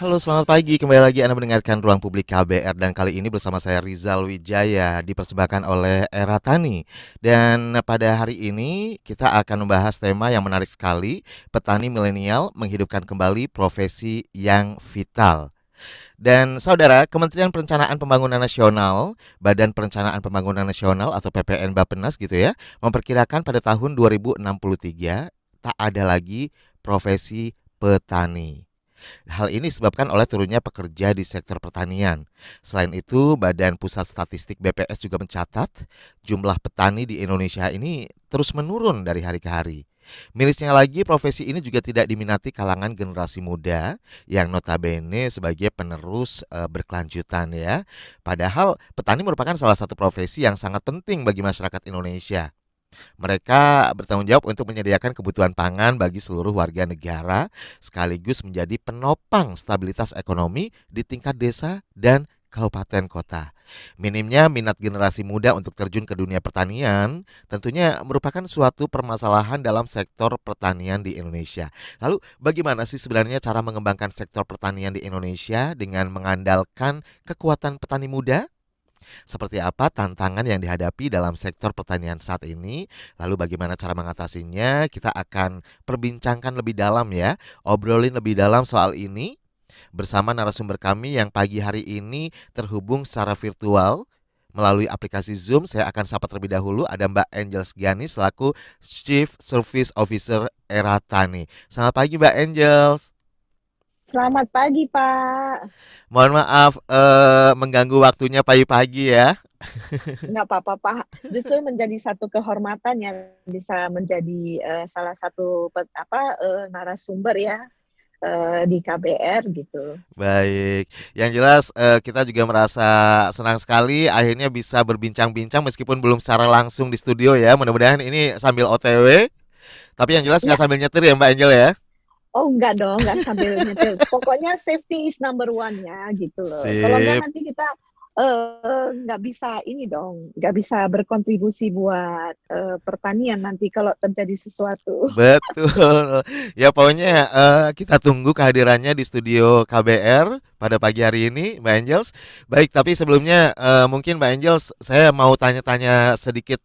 Halo, selamat pagi. Kembali lagi Anda mendengarkan Ruang Publik KBR dan kali ini bersama saya Rizal Wijaya dipersembahkan oleh Era Tani. Dan pada hari ini kita akan membahas tema yang menarik sekali, petani milenial menghidupkan kembali profesi yang vital. Dan saudara, Kementerian Perencanaan Pembangunan Nasional, Badan Perencanaan Pembangunan Nasional atau PPN Bappenas gitu ya, memperkirakan pada tahun 2063 tak ada lagi profesi petani. Hal ini disebabkan oleh turunnya pekerja di sektor pertanian. Selain itu, Badan Pusat Statistik BPS juga mencatat jumlah petani di Indonesia ini terus menurun dari hari ke hari. Mirisnya lagi, profesi ini juga tidak diminati kalangan generasi muda yang notabene sebagai penerus berkelanjutan ya. Padahal petani merupakan salah satu profesi yang sangat penting bagi masyarakat Indonesia. Mereka bertanggung jawab untuk menyediakan kebutuhan pangan bagi seluruh warga negara, sekaligus menjadi penopang stabilitas ekonomi di tingkat desa dan kabupaten kota. Minimnya minat generasi muda untuk terjun ke dunia pertanian tentunya merupakan suatu permasalahan dalam sektor pertanian di Indonesia. Lalu bagaimana sih sebenarnya cara mengembangkan sektor pertanian di Indonesia dengan mengandalkan kekuatan petani muda? Seperti apa tantangan yang dihadapi dalam sektor pertanian saat ini? Lalu bagaimana cara mengatasinya? Kita akan perbincangkan lebih dalam ya, obrolin lebih dalam soal ini bersama narasumber kami yang pagi hari ini terhubung secara virtual melalui aplikasi Zoom. Saya akan sapa terlebih dahulu ada Mbak Angels Giani selaku Chief Service Officer Era Tani. Selamat pagi Mbak Angels. Selamat pagi, Pak. Mohon maaf mengganggu waktunya pagi-pagi ya. Nggak apa-apa, Pak. Justru menjadi satu kehormatan yang bisa menjadi salah satu narasumber ya di KBR gitu. Baik, yang jelas kita juga merasa senang sekali akhirnya bisa berbincang-bincang meskipun belum secara langsung di studio ya. Mudah-mudahan ini sambil OTW, tapi yang jelas nggak Ya, sambil nyetir ya Mbak Angel ya. oh enggak dong, enggak sambil nyetir. Pokoknya safety is number one-nya gitu loh. Kalau enggak Sip, nanti kita nggak bisa ini dong, nggak bisa berkontribusi buat pertanian nanti kalau terjadi sesuatu. betul. Ya pokoknya kita tunggu kehadirannya di studio KBR pada pagi hari ini Mbak Angels. Baik, tapi sebelumnya mungkin Mbak Angels saya mau tanya-tanya sedikit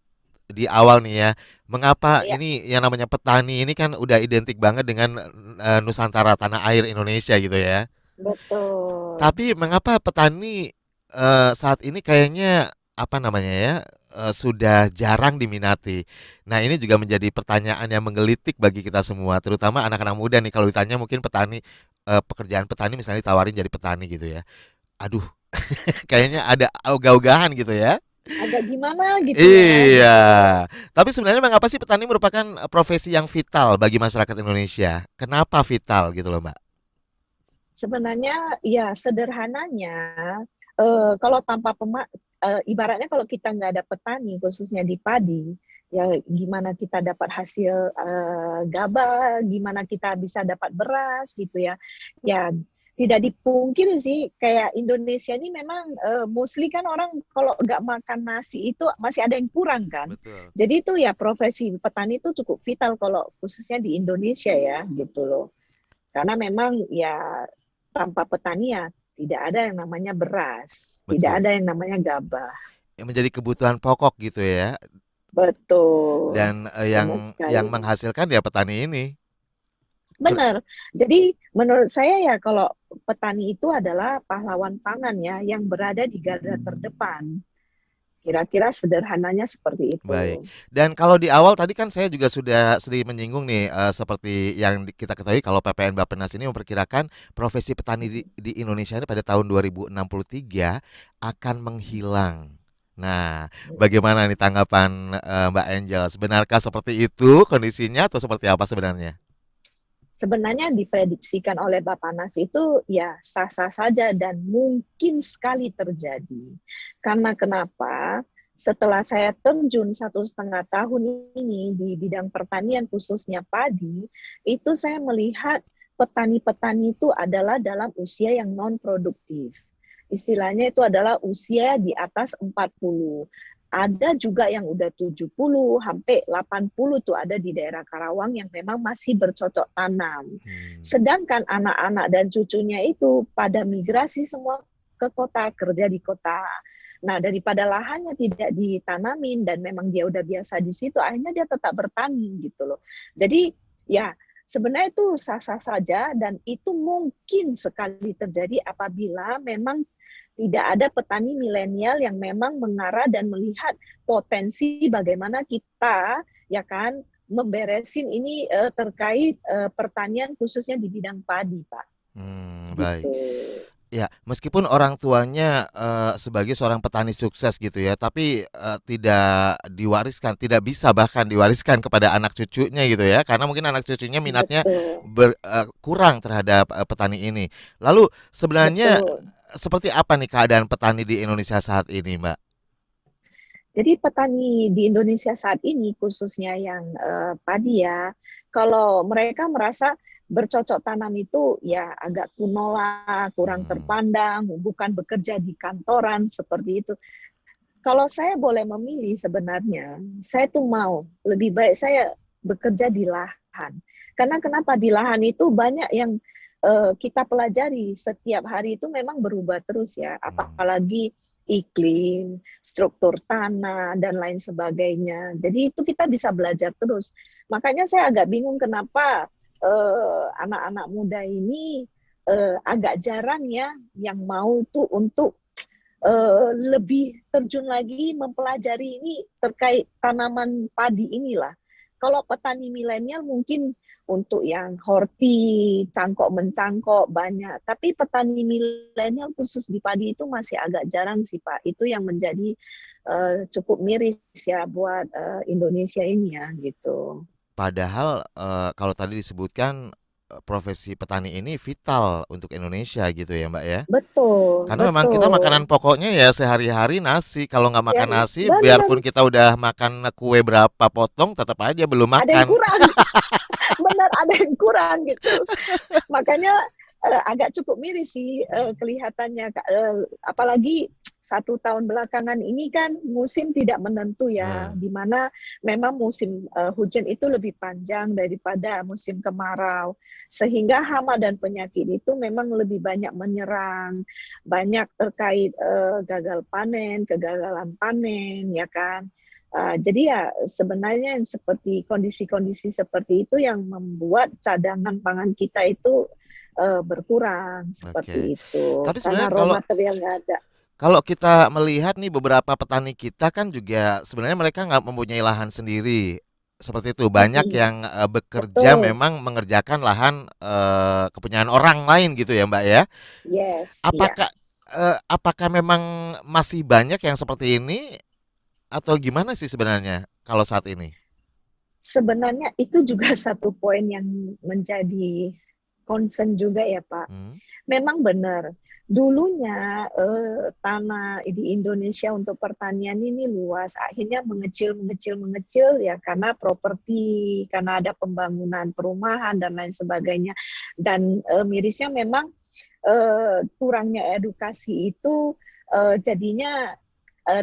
di awal nih ya, mengapa Ya, ini yang namanya petani ini kan udah identik banget dengan Nusantara tanah air Indonesia gitu ya. betul. Tapi mengapa petani saat ini kayaknya apa namanya ya sudah jarang diminati. Nah ini juga menjadi pertanyaan yang menggelitik bagi kita semua, terutama anak-anak muda nih kalau ditanya mungkin petani pekerjaan petani misalnya ditawarin jadi petani gitu ya. Aduh, kayaknya ada ogah-ogahan gitu ya. Agak gimana gitu ya, Iya, gitu. tapi sebenarnya mengapa sih petani merupakan profesi yang vital bagi masyarakat Indonesia? Kenapa vital gitu loh, Mbak? Sebenarnya ya sederhananya kalau tanpa ibaratnya kalau kita nggak ada petani khususnya di padi, ya gimana kita dapat hasil gabah, gimana kita bisa dapat beras gitu ya. Ya tidak dipungkiri sih kayak Indonesia ini memang mostly kan orang kalau nggak makan nasi itu masih ada yang kurang kan. Betul. Jadi itu ya profesi petani itu cukup vital kalau khususnya di Indonesia ya gitu loh. Karena memang ya tanpa petani ya tidak ada yang namanya beras, tidak Betul. ada yang namanya gabah. Yang menjadi kebutuhan pokok gitu ya. Betul, Dan benar yang sekali. menghasilkan ya petani ini. Ber- Benar. Jadi menurut saya ya kalau petani itu adalah pahlawan pangan ya yang berada di garda terdepan. Kira-kira sederhananya seperti itu. Baik. Dan kalau di awal tadi kan saya juga sudah sedikit menyinggung nih seperti yang kita ketahui kalau PPN Bappenas ini memperkirakan profesi petani di Indonesia ini pada tahun 2063 akan menghilang. Nah, bagaimana nih tanggapan Mbak Angel? Benarkah seperti itu kondisinya atau seperti apa sebenarnya? Sebenarnya diprediksikan oleh Bappenas itu ya sah-sah saja dan mungkin sekali terjadi. Karena kenapa? Setelah saya terjun 1,5 tahun ini di bidang pertanian khususnya padi, itu saya melihat petani-petani itu adalah dalam usia yang non produktif. Istilahnya itu adalah usia di atas 40. Ada juga yang udah 70 sampai 80 tuh ada di daerah Karawang yang memang masih bercocok tanam. Hmm. Sedangkan anak-anak dan cucunya itu pada migrasi semua ke kota, kerja di kota. Nah, daripada lahannya tidak ditanamin dan memang dia udah biasa di situ, akhirnya dia tetap bertani gitu loh. Jadi ya sebenarnya itu sah-sah saja dan itu mungkin sekali terjadi apabila memang tidak ada petani milenial yang memang mengarah dan melihat potensi bagaimana kita ya kan memberesin ini terkait pertanian khususnya di bidang padi, Pak. Baik. Gitu. Ya, meskipun orang tuanya, sebagai seorang petani sukses gitu ya, tapi, tidak diwariskan, tidak bisa bahkan diwariskan kepada anak cucunya gitu ya, karena mungkin anak cucunya minatnya Betul. kurang terhadap, petani ini. Lalu sebenarnya Betul. seperti apa nih keadaan petani di Indonesia saat ini, Mbak? Jadi petani di Indonesia saat ini khususnya yang padi ya, kalau mereka merasa bercocok tanam itu ya agak kuno lah, kurang Mmm, terpandang, bukan bekerja di kantoran seperti itu. Kalau saya boleh memilih sebenarnya, saya tuh mau lebih baik saya bekerja di lahan. Karena kenapa di lahan itu banyak yang kita pelajari setiap hari itu memang berubah terus ya, mmm, apalagi iklim, struktur tanah dan lain sebagainya. Jadi itu kita bisa belajar terus. Makanya saya agak bingung kenapa anak-anak muda ini agak jarang ya yang mau tuh untuk lebih terjun lagi mempelajari ini terkait tanaman padi inilah. Kalau petani milenial mungkin untuk yang horti, cangkok mencangkok banyak, tapi petani milenial khusus di padi itu masih agak jarang sih Pak. Itu yang menjadi cukup miris ya buat Indonesia ini ya gitu. padahal, kalau tadi disebutkan, profesi petani ini vital untuk Indonesia gitu ya, Mbak, ya? Betul, Karena memang kita makanan betul. pokoknya ya sehari-hari nasi. Kalau nggak Ya makan nasi, benar, biarpun kita udah makan kue berapa potong, tetap aja belum ada yang makan. kurang, benar ada yang kurang gitu. Makanya agak cukup miris sih kelihatannya, apalagi 1 tahun belakangan ini kan musim tidak menentu ya, Nah, di mana memang musim hujan itu lebih panjang daripada musim kemarau, sehingga hama dan penyakit itu memang lebih banyak menyerang, banyak terkait gagal panen, kegagalan panen, ya kan. Jadi ya sebenarnya yang seperti kondisi-kondisi seperti itu yang membuat cadangan pangan kita itu berkurang oke. seperti itu Tapi karena sebenarnya raw kalau material nggak ada. kalau kita melihat nih beberapa petani kita kan juga sebenarnya mereka nggak mempunyai lahan sendiri. Seperti itu, banyak Mm-mm. yang, bekerja Betul, memang mengerjakan lahan, kepunyaan orang lain gitu ya, Mbak, ya. yes, iya. Apakah memang masih banyak yang seperti ini atau gimana sih sebenarnya kalau saat ini? Sebenarnya itu juga satu poin yang menjadi concern juga ya Pak. Mmm, Memang benar. Dulunya tanah di Indonesia untuk pertanian ini luas, akhirnya mengecil, mengecil, mengecil ya karena properti, karena ada pembangunan perumahan dan lain sebagainya. Dan mirisnya memang kurangnya edukasi itu jadinya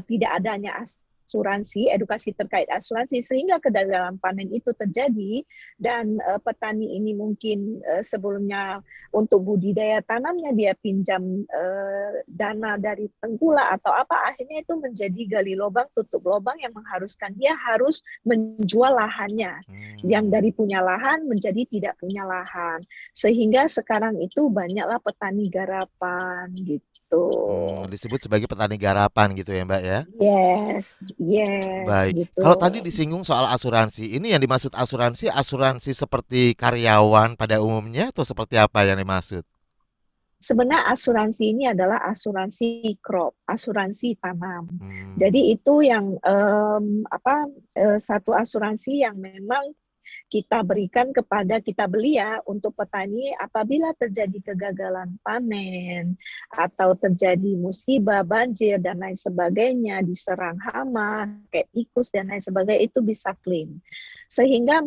tidak adanya asuransi, edukasi terkait asuransi sehingga kegagalan panen itu terjadi dan petani ini mungkin sebelumnya untuk budidaya tanamnya dia pinjam dana dari tengkulak atau apa akhirnya itu menjadi gali lubang tutup lubang yang mengharuskan dia harus menjual lahannya yang mmm. dari punya lahan menjadi tidak punya lahan sehingga sekarang itu banyaklah petani garapan gitu. Disebut sebagai petani garapan gitu ya, Mbak, ya? Yes, yes, Baik. gitu. Kalau tadi disinggung soal asuransi, ini yang dimaksud asuransi, asuransi seperti karyawan pada umumnya atau seperti apa yang dimaksud? Sebenarnya asuransi ini adalah asuransi crop, asuransi tanam. Mmm, Jadi itu yang apa satu asuransi yang memang kita berikan kepada, kita beli ya untuk petani apabila terjadi kegagalan panen atau terjadi musibah, banjir dan lain sebagainya, diserang hama, kayak tikus dan lain sebagainya, itu bisa klaim. Sehingga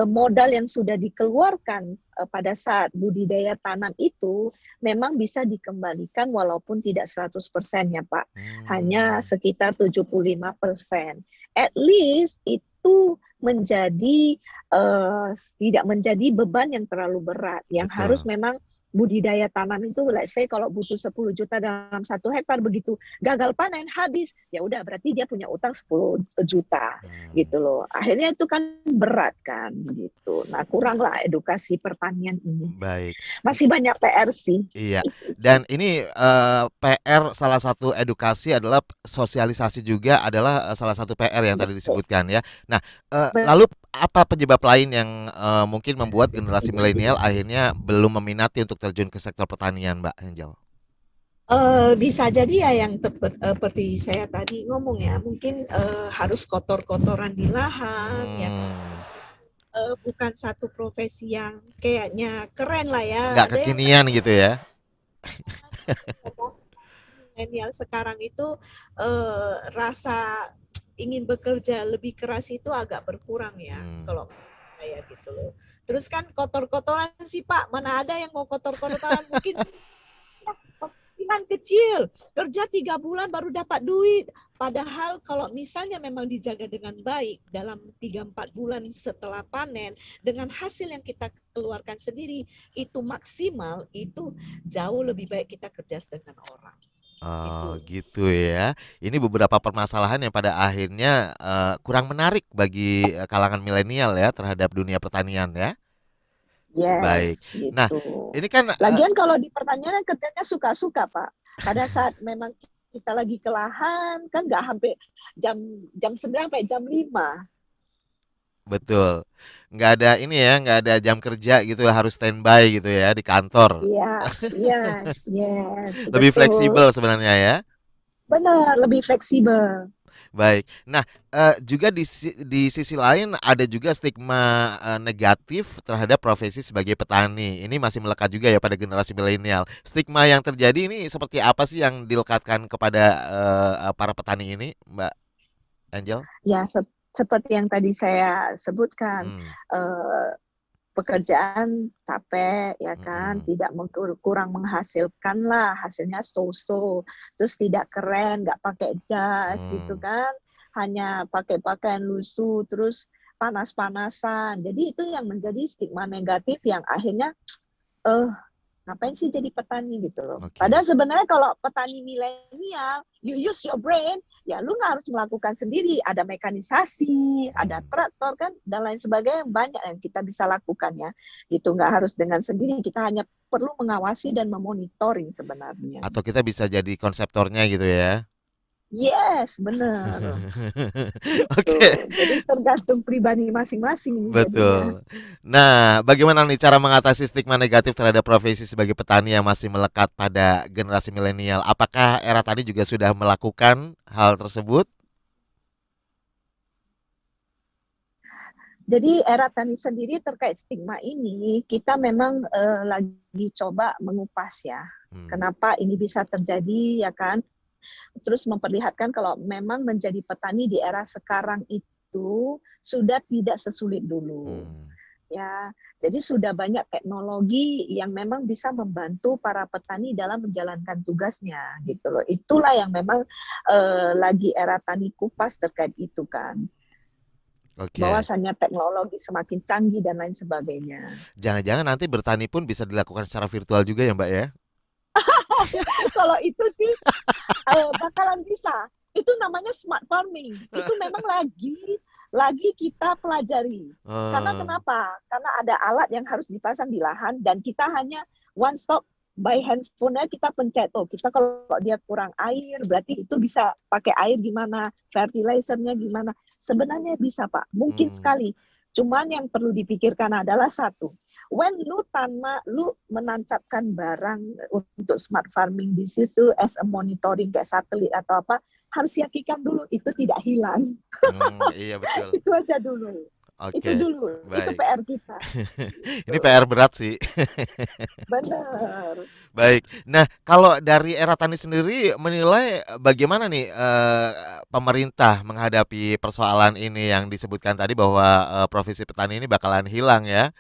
modal yang sudah dikeluarkan pada saat budidaya tanam itu memang bisa dikembalikan walaupun tidak 100% ya Pak. Hanya sekitar 75%. At least itu menjadi tidak menjadi beban yang terlalu berat. Yang harus Betul. memang budidaya tanam itu, let's say kalau butuh 10 juta dalam 1 hektar, begitu gagal panen habis, ya udah berarti dia punya utang 10 juta gitu loh. Akhirnya itu kan berat kan gitu. Nah, kuranglah edukasi pertanian ini. Baik. Masih banyak PR sih. Iya, dan ini PR salah satu edukasi adalah sosialisasi juga adalah salah satu PR yang tadi Betul. disebutkan ya. Nah, lalu apa penyebab lain yang mungkin membuat generasi milenial akhirnya belum meminati untuk terjun ke sektor pertanian, Mbak Angel? Bisa jadi ya yang seperti saya tadi ngomong ya, mungkin harus kotor-kotoran di lahan ya, bukan satu profesi yang kayaknya keren lah ya. Nggak Ada yang kekinian gitu ya? milenial sekarang itu rasa ingin bekerja lebih keras itu agak berkurang ya, kalau saya gitu loh. Terus kan kotor-kotoran sih Pak, mana ada yang mau kotor-kotoran, mungkin penghasilan kecil, kerja 3 bulan baru dapat duit. Padahal kalau misalnya memang dijaga dengan baik dalam 3-4 bulan setelah panen, dengan hasil yang kita keluarkan sendiri itu maksimal, itu jauh lebih baik kita kerja dengan orang. Oh gitu ya. Ini beberapa permasalahan yang pada akhirnya kurang menarik bagi kalangan milenial ya terhadap dunia pertanian ya. Baik. Yes, Nah, gitu. ini kan Lagian kalau di pertanian kerjanya suka-suka, Pak. Pada saat memang kita lagi ke lahan, kan nggak sampai jam jam 9 sampai jam 5. betul. Nggak ada ini ya, nggak ada jam kerja gitu harus standby gitu ya di kantor. Iya, yes, yes, Lebih betul. fleksibel sebenarnya ya. Benar, lebih fleksibel. Baik. Nah, juga di sisi lain ada juga stigma negatif terhadap profesi sebagai petani. Ini masih melekat juga ya pada generasi milenial. Stigma yang terjadi ini seperti apa sih yang dilekatkan kepada para petani ini, Mbak Angel? Ya, seperti yang tadi saya sebutkan, Hmm, eh, pekerjaan capek ya kan, mm-mm, tidak kurang menghasilkan lah, hasilnya so-so, terus tidak keren, nggak pakai jas gitu hmm. kan, hanya pakai pakaian lusuh, terus panas-panasan. Jadi itu yang menjadi stigma negatif yang akhirnya eh ngapain sih jadi petani gitu loh. Oke. Padahal sebenarnya kalau petani milenial, you use your brain, ya lu nggak harus melakukan sendiri. Ada mekanisasi, ada Hmm. traktor kan, dan lain sebagainya, banyak yang kita bisa lakukan ya. Gitu, nggak harus dengan sendiri, kita hanya perlu mengawasi dan memonitoring sebenarnya. Atau kita bisa jadi konseptornya gitu ya. Yes, benar. Gitu. Oke. Jadi tergantung pribadi masing-masing nih jadinya. Betul. Nah, bagaimana nih cara mengatasi stigma negatif terhadap profesi sebagai petani yang masih melekat pada generasi milenial? Apakah era tani juga sudah melakukan hal tersebut? Jadi era tani sendiri terkait stigma ini, kita memang lagi coba mengupas ya. Hmm. Kenapa ini bisa terjadi ya kan? Terus memperlihatkan kalau memang menjadi petani di era sekarang itu sudah tidak sesulit dulu. Hmm. Ya, jadi sudah banyak teknologi yang memang bisa membantu para petani dalam menjalankan tugasnya gitu loh. Itulah yang memang lagi era tani kupas terkait itu kan, Oke. bahwasannya teknologi semakin canggih dan lain sebagainya. Jangan-jangan nanti bertani pun bisa dilakukan secara virtual juga ya, Mbak ya? Kalau itu sih bakalan bisa. Itu namanya smart farming. Itu memang lagi kita pelajari. Karena Oh. kenapa? Karena ada alat yang harus dipasang di lahan dan kita hanya one stop by handphone-nya kita pencet. Oh, kita kalau dia kurang air, berarti itu bisa pakai air gimana, fertilizer-nya gimana. Sebenarnya bisa, Pak. Mungkin Hmm. sekali. Cuman yang perlu dipikirkan adalah satu, when lu menancapkan barang untuk smart farming di situ as a monitoring kayak satelit atau apa, harus yakinkan dulu itu tidak hilang. Iya betul. Itu aja dulu. Itu Oke, dulu, itu baik. PR kita, Ini gitu. PR berat sih. Benar. Baik. Nah, kalau dari Era Tani sendiri menilai bagaimana nih pemerintah menghadapi persoalan ini yang disebutkan tadi bahwa profesi petani ini bakalan hilang ya?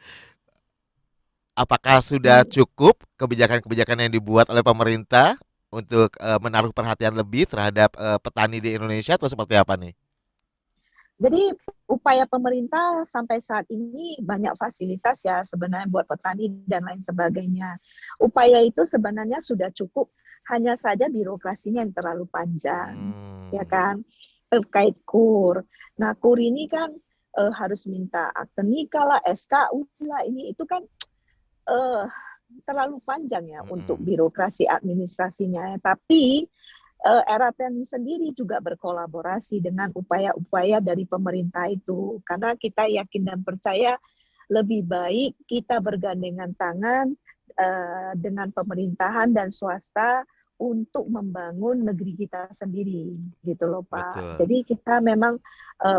Apakah sudah Hmm. cukup kebijakan-kebijakan yang dibuat oleh pemerintah untuk menaruh perhatian lebih terhadap petani di Indonesia atau seperti apa nih? Jadi upaya pemerintah sampai saat ini banyak fasilitas ya sebenarnya buat petani dan lain sebagainya. Upaya itu sebenarnya sudah cukup, hanya saja birokrasinya yang terlalu panjang, ya Hmm, kan? Terkait KUR. Nah, KUR ini kan harus minta akte nikah lah, SKU lah, ini itu kan eh, terlalu panjang ya untuk mm-mm. birokrasi administrasinya. Tapi Eraten sendiri juga berkolaborasi dengan upaya-upaya dari pemerintah itu. Karena kita yakin dan percaya lebih baik kita bergandengan tangan dengan pemerintahan dan swasta untuk membangun negeri kita sendiri, gitu loh Pak. Betul. Jadi kita memang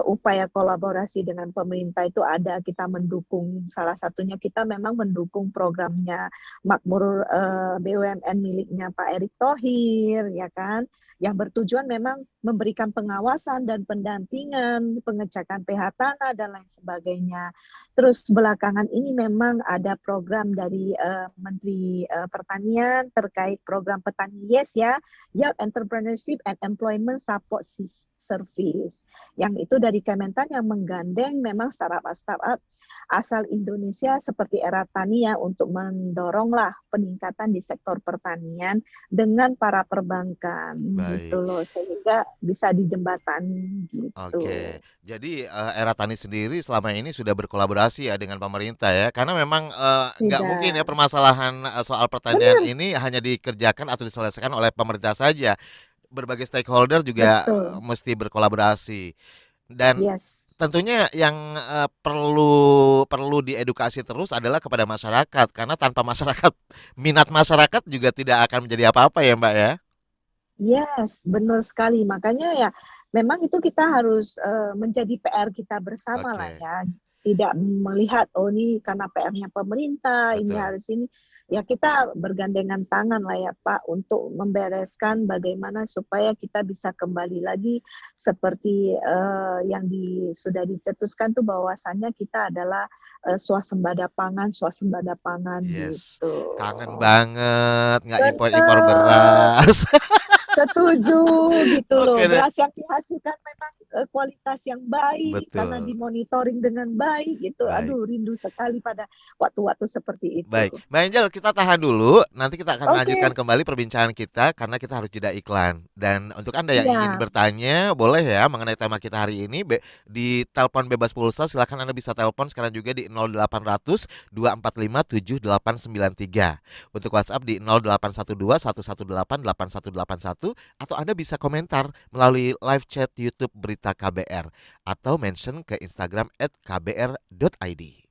upaya kolaborasi dengan pemerintah itu ada, kita mendukung, salah satunya kita memang mendukung programnya Makmur BUMN miliknya Pak Erick Thohir, ya kan, yang bertujuan memang memberikan pengawasan dan pendampingan, pengecekan pH tanah dan lain sebagainya. Terus belakangan ini memang ada program dari Menteri Pertanian terkait program petani Yes ya, Young Entrepreneurship and Employment Support Service. Yang itu dari Kementan yang menggandeng memang startup-startup asal Indonesia seperti Eratani ya untuk mendoronglah peningkatan di sektor pertanian dengan para perbankan gitu Baik. loh sehingga bisa dijembatani Oke, gitu. jadi Era Tani sendiri selama ini sudah berkolaborasi ya dengan pemerintah ya, karena memang nggak mungkin ya Tidak. permasalahan soal pertanian Benar, ini hanya dikerjakan atau diselesaikan oleh pemerintah saja. Berbagai stakeholder juga betul. mesti berkolaborasi dan Yes. tentunya yang perlu perlu diedukasi terus adalah kepada masyarakat, karena tanpa masyarakat minat masyarakat juga tidak akan menjadi apa-apa ya Mbak ya. Yes, benar sekali. Makanya ya, memang itu kita harus menjadi PR kita bersama lah Oke, ya. Tidak melihat, oh ini karena PR-nya pemerintah, ini betul. harus ini. Ya kita bergandengan tangan lah ya Pak untuk membereskan bagaimana supaya kita bisa kembali lagi seperti yang sudah dicetuskan tuh bahwasannya kita adalah swasembada pangan Yes, gitu. kangen banget nggak impor-impor Benar. beras. Setuju gitu loh. Oke deh, Beras yang dihasilkan memang kualitas yang baik karena betul. dimonitoring dengan baik gitu. Baik. Aduh, rindu sekali pada waktu-waktu seperti itu. Baik, Mbak Angel, kita tahan dulu. Nanti kita akan lanjutkan Oke, kembali perbincangan kita karena kita harus jeda iklan. Dan untuk Anda yang ingin siap. bertanya, boleh ya mengenai tema kita hari ini di telepon bebas pulsa. Silakan Anda bisa telepon sekarang juga di 0800 245 7893. Untuk WhatsApp di 0812 118 8181 atau Anda bisa komentar melalui live chat YouTube Berita KBR atau mention ke Instagram @kbr.id.